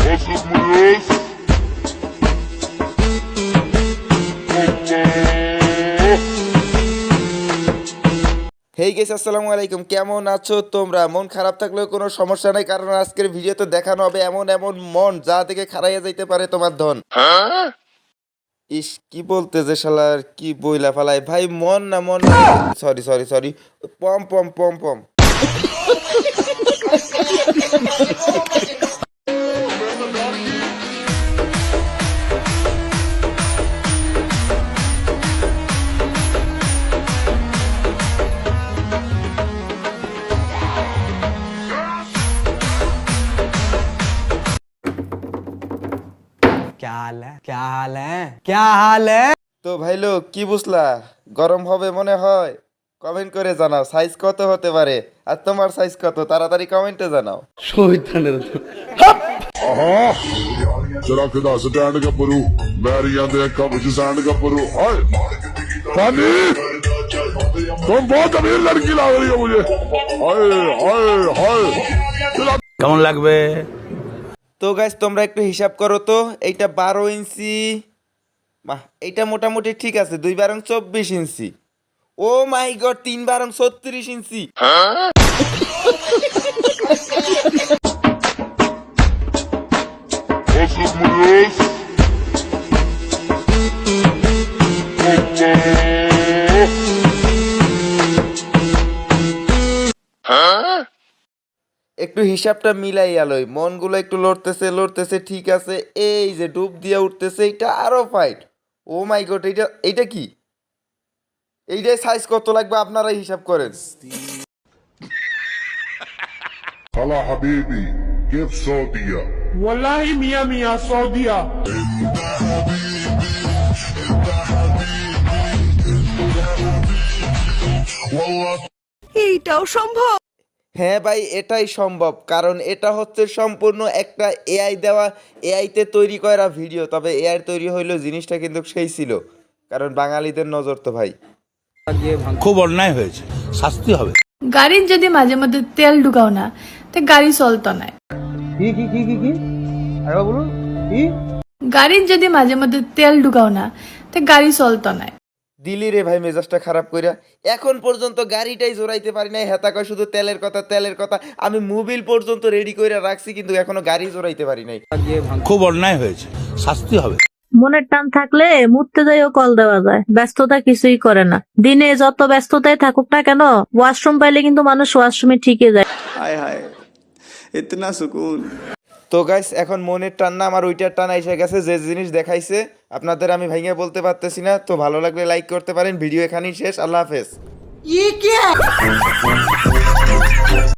Hey guys, আসসালামু আলাইকুম। কেমন আছো তোমরা? মন খারাপ থাকলেও কোনো সমস্যা নাই, কারণ আজকের ভিডিওতে দেখানো হবে এমন এমন মন যা থেকে খারাইয়া যাইতে পারে তোমার ধন। ইস, কি বলতে যে শালার কি বইলা ফালাই ভাই, মন না মন, সরি সরি সরি, পম পম পম পম। क्या हाल है क्या हाल है क्या हाल है। তো ভাই লোক, কি বুঝলা? গরম হবে মনে হয়? কমেন্ট করে জানাও সাইজ কত হতে পারে, আর তোমার সাইজ কত, তাড়াতাড়ি কমেন্টে জানাও। जरा खुदा स्टैंड गब्बरू बैरियां दे कब च स्टैंड गब्बरू हाय सानी तुम बहुत अमीर लड़की लग रही हो मुझे हाय हाय हाय কেমন লাগবে? তো গাইস, তোমরা একটু হিসাব করো তো। এইটা 12 ইঞ্চি, এইটা মোটামুটি ঠিক আছে। 2 × 24 ইঞ্চি। ও মাই গড, 3 × 36 ইঞ্চি। একটু হিসাবটা মিলাই আলোয়, মনগুলো একটু লড়তেছে লড়তেছে, ঠিক আছে। এই যে ডুব দিয়ে উঠতেছে, এটা আরো ফাইট। ও মাই গড, এইটা এইটা কি? এইটাই সাইজ কত লাগবে আপনারা হিসাব করেন। هلا حبيبي كيف سعودية والله مية مية سعودية এইটাও সম্ভব? হ্যাঁ ভাই, এটাই সম্ভব, কারণ এটা হচ্ছে সম্পূর্ণ একটা এআই দেওয়া, এআইতে তৈরি করা ভিডিও। তবে এআই তৈরি হইলেও জিনিসটা কিন্তু সেই ছিল, কারণ বাঙালিদের নজর তো ভাই। খুব অন্যায় হয়েছে, শাস্তি হবে। গাড়ির যদি মাঝে মধ্যে তেল ঢুকাও না, তো গাড়ি চলতো না। গাড়ির যদি মাঝে মধ্যে তেল ঢুকাও না, তো গাড়ি চলতো না। দিলি রে ভাই মেজাজটা খারাপ কইরা। এখন পর্যন্ত গাড়িটাই জোরাইতে পারি নাই, হেতা কয় শুধু তেলের কথা তেলের কথা। আমি মোবিল পর্যন্ত রেডি কইরা রাখছি, কিন্তু এখনো গাড়ি জোরাইতে পারি নাই। খুব অন্যায় হয়েছে, শাস্তি হবে। মনের টান থাকলে মুততে যাইও কল দেওয়া যায়, ব্যস্ততা কিছুই করে না। দিনে যত ব্যস্ততায় থাকুক না কেন, ওয়াশরুম পাইলে কিন্তু মানুষ ওয়াশরুমে ঠিকই যায়। हाय हाय इतना सुकून। তো গাইস, এখন মনের টান না আমার ওইটার টান এসে গেছে। যে জিনিস দেখাইছে আপনাদের আমি ভাইঙে বলতে পারতেছি না। তো ভালো লাগলে লাইক করতে পারেন। ভিডিও এখানেই শেষ। আল্লাহ হাফেজ।